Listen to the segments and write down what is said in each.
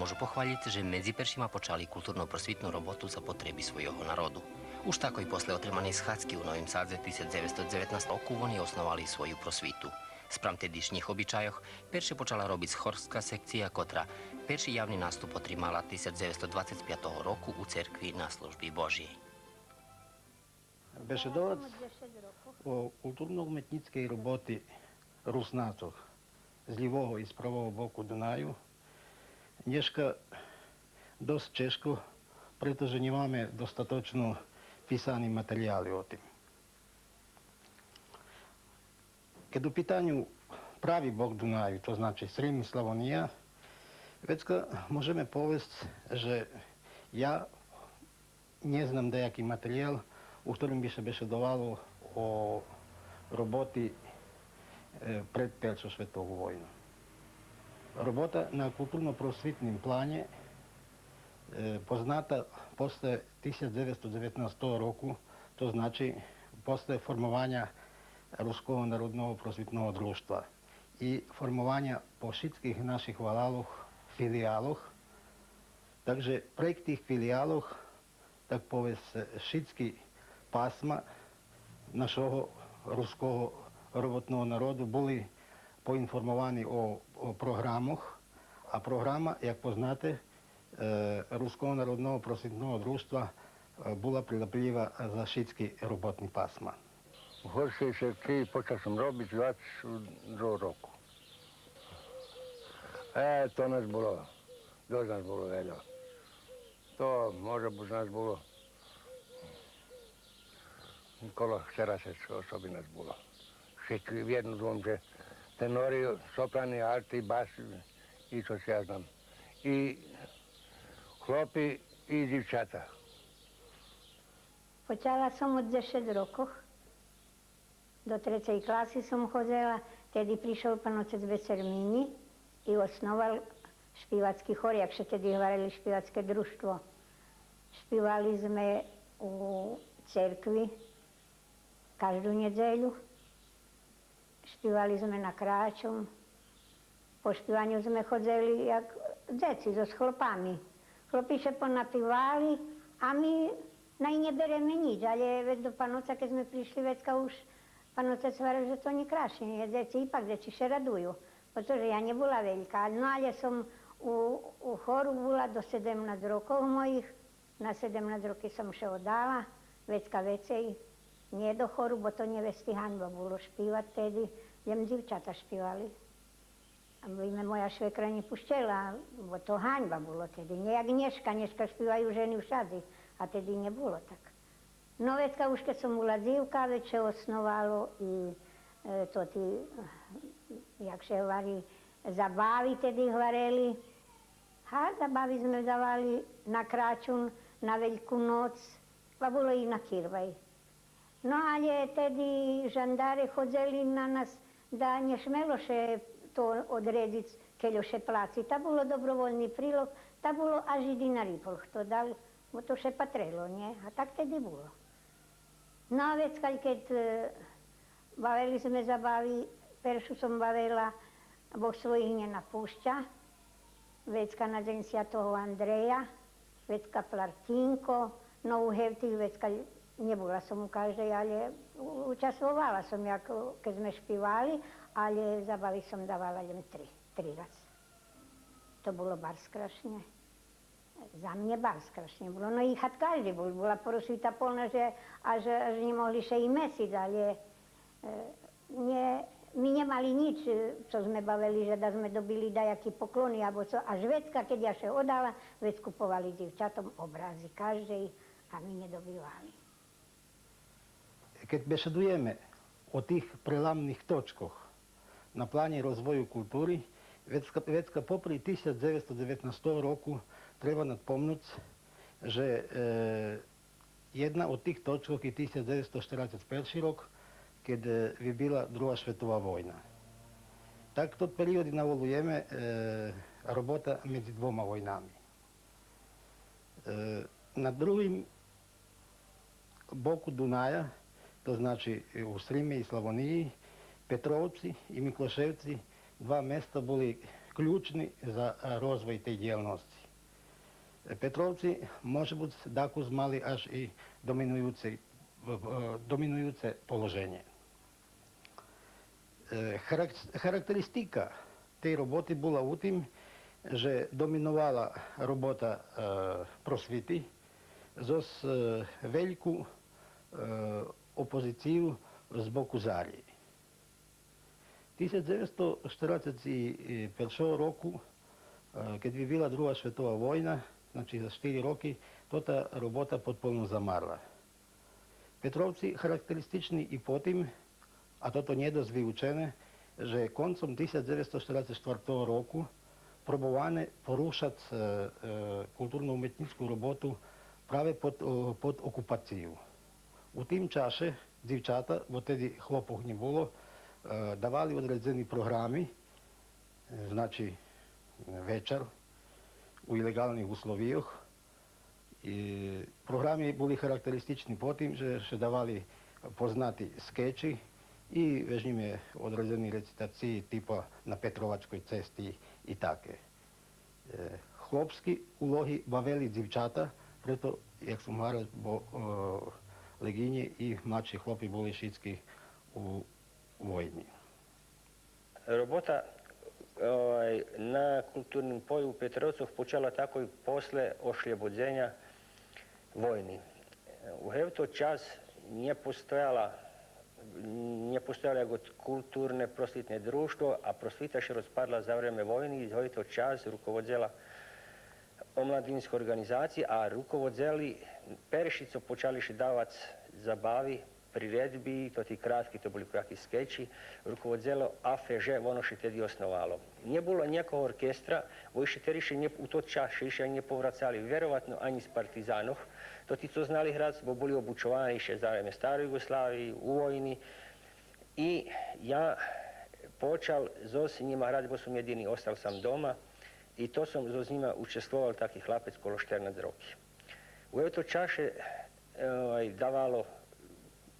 môžu pochváliť, že medzi prvšíma počali kultúrno-prosvitnú robotu za potreby svojho národu. Už tako i posle otremanej schádzky u Novým Sádze 1919 roku oni osnovali svoju prosvitu. Spram tedišních obyčajoch perše počala robiť schorská sekcia, kotra perší javný nástup otrimala 1925 roku u cerkvi na službi Božjej. Беседуваc o kulturno-umetnickej roboty Rusnácoch z ľivého i z pravého boku Dunaju dneška dosť ťažko, pretože nemáme dostatočno písaní materiály o tým. Keď u pitanju pravi bok Dunaju, to znači Srem i Slavonija, vecka možeme povest, že ja ne znam dejaki materijal u ktorom bi se besedovalo o roboti pred Prvú svetovú vojnu. Robota na kulturno-prosvitnim planje poznata posle 1919 roku, to znači posle formovanja Ruskog narodnog prosvitnog društva i formovanja po všetkých našich valaloch, filijaloch. Takže prek tých filijaloch, tak povest, všetky pásma našeho ruského robotného narodu boli poinformovaní o programoch a programa, jak poznáte, Ruskого народного просвітного друštva була приляплива за všetky robotní pásma. U horšej sekciji počeo sam robiť 22 roku. To nas bolo, dosť nás bolo veľa. To može buď nás bolo okolo 40 osoby nás bolo. Všetky v jednom dvom, že tenori, soprani, alti, basi i čo si ja znam. I chlopi i dívčata. Počala som od 10 rokov. Do 3. klasy som chodila, tedy prišiel pán otec Veselmini i osnoval špívacký chor, jakže tedy hovorili špívacké družstvo. Špívali sme u cerkvi každú nedeľu. Špívali sme na kráčom. Po špívaniu sme chodili jak deci so chlopami. Chlopi sa ponapívali a my na i nebereme nič, ale veď do pánoca, keď sme prišli, vecka už pán otec hovoril, že to nie krásne, deci ipak deci sa radujú, pretože ja nebola veľká. No ale som u choru bola do 17 rokov mojich, na 17 roky som sa oddala, vecka vecej, nie do choru, bo to nevesty hanba bolo špívať tedy, len divčata špívali. A moja švekra nepuštela, bo to hanba bolo tedy, nie jak dneška špívajú ženy všade, a tedy nebolo tak. No vecka už keď som bola divka, veď sa osnovalo i to tí, jak sa hovorí, zabavy tedy hovorili. A zabavy sme dávali na kráčun, na Veľkú noc, a bolo i na Kirvaj. No ale tedy žandáre chodzeli na nás, da nešmelo še to odrediť, keď še placi. Ta bolo dobrovoľný prílog, ta bolo až i dinari pol kto dal, bo to še patrelo, nie? A tak tedy bolo. No a vecka, keď bavili sme zabavy, peršu som bavila, Boh svojich nenapúšťa, vecka na deň Sviatého Andreja, vecka Plartínko, no u hevtých vecka nebola som u každej, ale účastvovala som, keď sme špívali, ale zabavy som dávala len tri raz. To bolo bar skrašne. Za mne bar skrašne bolo. No i chat každý bol. Bola porosvita polná, že až nemohli še i mesiť, ale my nemali nič, čo sme bavili, že da sme dobili dajaký poklony, alebo co. Až vecka, keď ja še odala, vec kupovali divčatom obrazy každej a my nedobývali. Keď besedujeme o tých prelamných točkoch na pláne rozvoju kultúry, vecka popri 1919 roku treba nadpomnúť, že jedna od tých točkov je 1941 rok, keď vybila druhá svetová vojna. Tak v tom perióde navolujeme robota medzi dvoma vojnami. Na druhým boku Dunaja, to znači u Srime i Slavoniji, Petrovci i Mikloševci, dva mesta boli ključni za rozvoj te djelnosti. Petrovci, може бути, також мали аж і домінуюче положення. Характеристика тієї роботи була у тим, що домінувала робота просвіти з велику опозицію з боку Зарії. 1941 року, kad bi bila Druga svjetova vojna, znači za 4 roki, ta robota potpuno zamarla. Petrovci charakteristični i po tim, a to nije dozvijučene, že koncom 1944 roku probovane porušati kulturno-umetničku robotu prave pod okupaciju. U tim čaše djevčata, bo tedi hlopov не було, давали određeni programi, znači večer u ilegalnih uslovijah. Programi bili charakteristični po tim, že še davali poznati skeči i vež njime određeni recitaciji tipa na Petrovačkoj cesti i take. Hlopski ulohi bavili djevčata, preto, jak sam govorio, bo leginje i mladši hlopi bili šitski u vojni. Robota na kulturnim polju u Petrovcov počela tako i posle ošljebođenja vojni. U hevto čas nije postojala kulturne prosvitne društvo, a prosvita še rozpadla za vreme vojni i hevto čas rukovodzela omladinske organizacije, a rukovodzeli Perišico počali še davac zabavi, priredbi, to ti kratki, to bili kojaki skeči, rukovodzelo AFŽ, ono še tedi osnovalo. Nije bilo nijekog orkestra, vojiše tedi še u to čas še nije povracali, verovatno ani z partizanov, to ti co znali hrad, bo bili obučovani še za vreme Staroj Jugoslaviji, u vojni. I ja počal z njima hrad, bo sam jedini, ostal sam doma i to sam z njima učestvoval taki hlapec kolo 14 roki. U to čaše davalo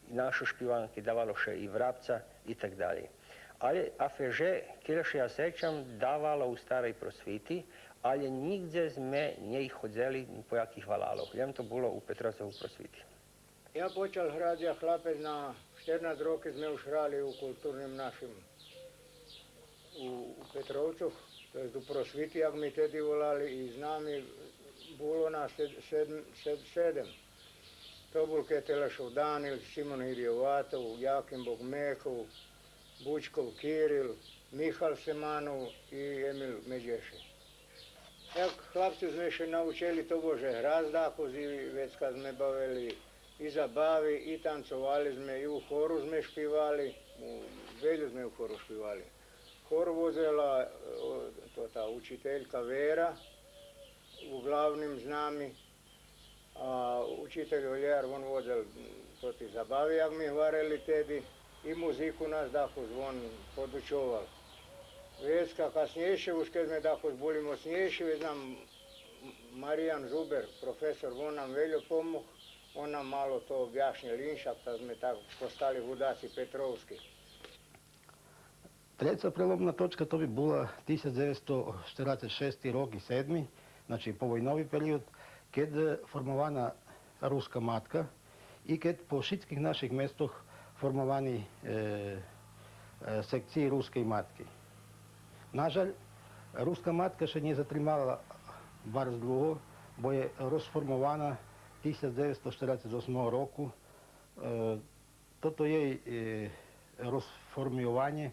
našu špivanki, davalo še i Vrapca i tak dalje. Ali AFŽ, kjer še ja sećam, davalo u starej prosviti, ali nigdje sme njej hodzeli po jakih valalov. Jem to bilo u Petrovcovu prosviti. Ja počal hrati, ja hlapec na 14 roki sme už hrali u kulturnim našim u Petrovcu, to je u prosviti, jak mi tedi volali i z nami bilo nas 7. To bol Ketelešov Danil, Simon Hirjovatov, Jakim Bogmekov, Bučkov Kiril, Mihal Semanov i Emil Međeši. Jak hlapci sme še naučili to bože hrazdakozi, već kad sme bavili i zabavi i tancovali sme i u horu sme špivali, u Belju sme u horu špivali. Hor vozela ta učiteljka Vera, uglavnim z nami, a učitelj Oljar, on vozel to ti zabavi, jak mi vareli tedi i muziku nas dako zvon podučoval. Vecka kasnijše, už kad me dako boli mocnijši, već nam Marijan Žuber, profesor, on nam veljo pomog, on nam malo to objašnje linšak, da sme tako postali hudaci Petrovski. Treća prelomna točka to bi bila 1946. rok i 7. Znači povojnovi period, kad formovana ruska matka i kad po šitskih naših mestoh formovani sekciji ruske matke. Nažalj, ruska matka še nije zatrimala bar drugo, bo je rozformovana 1948 roku. Toto jej rozformiovanje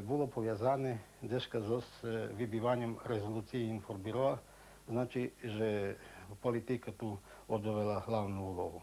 було пов'язане дешка з вибиванням резолюції Інформбюро, значить, що політика тут відвела головну увагу.